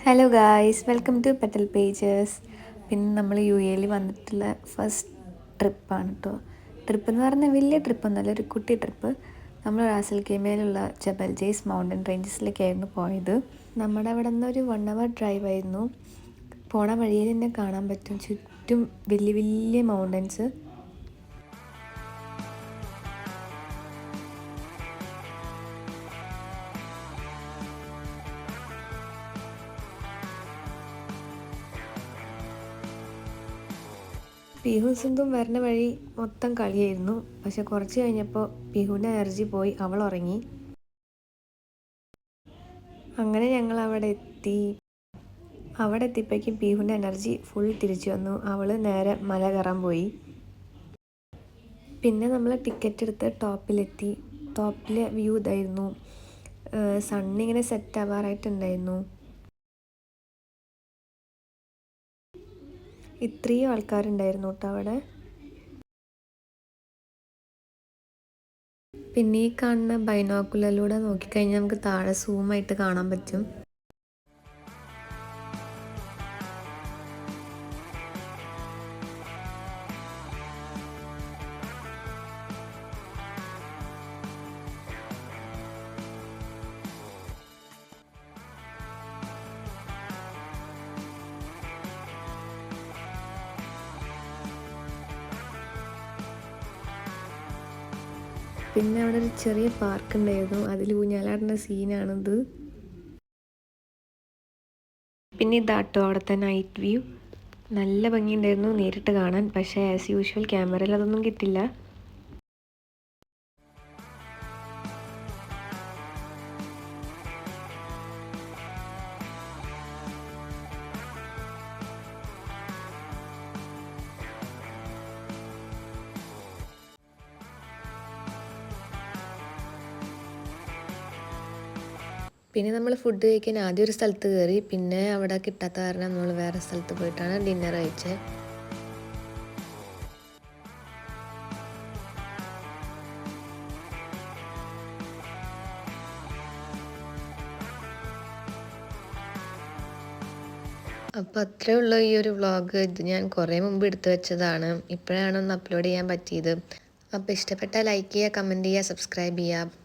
Hello guys, welcome to petal pages. പിന്നെ നമ്മൾ U എയിൽ വന്നിട്ടുള്ള ഫസ്റ്റ് ട്രിപ്പാണ് കേട്ടോ. ട്രിപ്പ് എന്ന് പറഞ്ഞാൽ വലിയ ട്രിപ്പൊന്നുമല്ല, ഒരു കുട്ടി ട്രിപ്പ്. നമ്മൾ റാസൽ ഖൈമയിലുള്ള ജബൽ ജെയ്സ് മൗണ്ടൻ റേഞ്ചസിലേക്കായിരുന്നു പോയത്. നമ്മുടെ അവിടെ നിന്ന് ഒരു 1 hour ഡ്രൈവ് ആയിരുന്നു. പോണ വഴിയിൽ തന്നെ കാണാൻ പറ്റും ചുറ്റും വലിയ വലിയ മൗണ്ടൻസ്. പിഹു സിന്ധും വരുന്ന വഴി മൊത്തം കളിയായിരുന്നു. പക്ഷെ കുറച്ച് കഴിഞ്ഞപ്പോൾ പിഹുവിൻ്റെ എനർജി പോയി, അവൾ ഉറങ്ങി. അങ്ങനെ ഞങ്ങൾ അവിടെ എത്തിയപ്പോഴേക്കും പിഹുവിൻ്റെ എനർജി ഫുൾ തിരിച്ചു വന്നു. അവൾ നേരെ മല കയറാൻ പോയി. പിന്നെ നമ്മൾ ടിക്കറ്റ് എടുത്ത് ടോപ്പിലെത്തി. ടോപ്പിലെ വ്യൂ ഇതായിരുന്നു. സണ്ണിങ്ങനെ സെറ്റ് ആവാറായിട്ടുണ്ടായിരുന്നു. ഇത്രയും ആൾക്കാരുണ്ടായിരുന്നു കേട്ടോ അവിടെ. പിന്നെ ഈ കാണുന്ന ബൈനോക്കുലറിലൂടെ നോക്കിക്കഴിഞ്ഞാൽ നമുക്ക് താഴെ സൂമായിട്ട് കാണാൻ പറ്റും. പിന്നെ അവിടെ ഒരു ചെറിയ പാർക്ക് ഉണ്ടായിരുന്നു, അതിൽ ഊഞ്ഞാലാടുന്ന സീനാണിത്. പിന്നെ ഇതാട്ടോ അവിടുത്തെ നൈറ്റ് വ്യൂ. നല്ല ഭംഗിയുണ്ടായിരുന്നു നേരിട്ട് കാണാൻ. പക്ഷേ ആസ് യൂഷ്വൽ ക്യാമറയിൽ അതൊന്നും കിട്ടില്ല. പിന്നെ നമ്മൾ ഫുഡ് കഴിക്കാൻ ആദ്യം ഒരു സ്ഥലത്ത് കയറി. പിന്നെ അവിടെ കിട്ടാത്ത കാരണം നമ്മൾ വേറെ സ്ഥലത്ത് പോയിട്ടാണ് ഡിന്നർ കഴിച്ചത്. അപ്പോൾ അത്രേ ഉള്ളൂ ഈ ഒരു വ്ളോഗ്. ഇത് ഞാൻ കുറേ മുമ്പ് എടുത്തു വെച്ചതാണ്, ഇപ്പോഴാണ് ഒന്ന് അപ്ലോഡ് ചെയ്യാൻ പറ്റിയത്. അപ്പോൾ ഇഷ്ടപ്പെട്ടാൽ ലൈക്ക് ചെയ്യുക, കമൻറ്റ് ചെയ്യുക, സബ്സ്ക്രൈബ് ചെയ്യുക.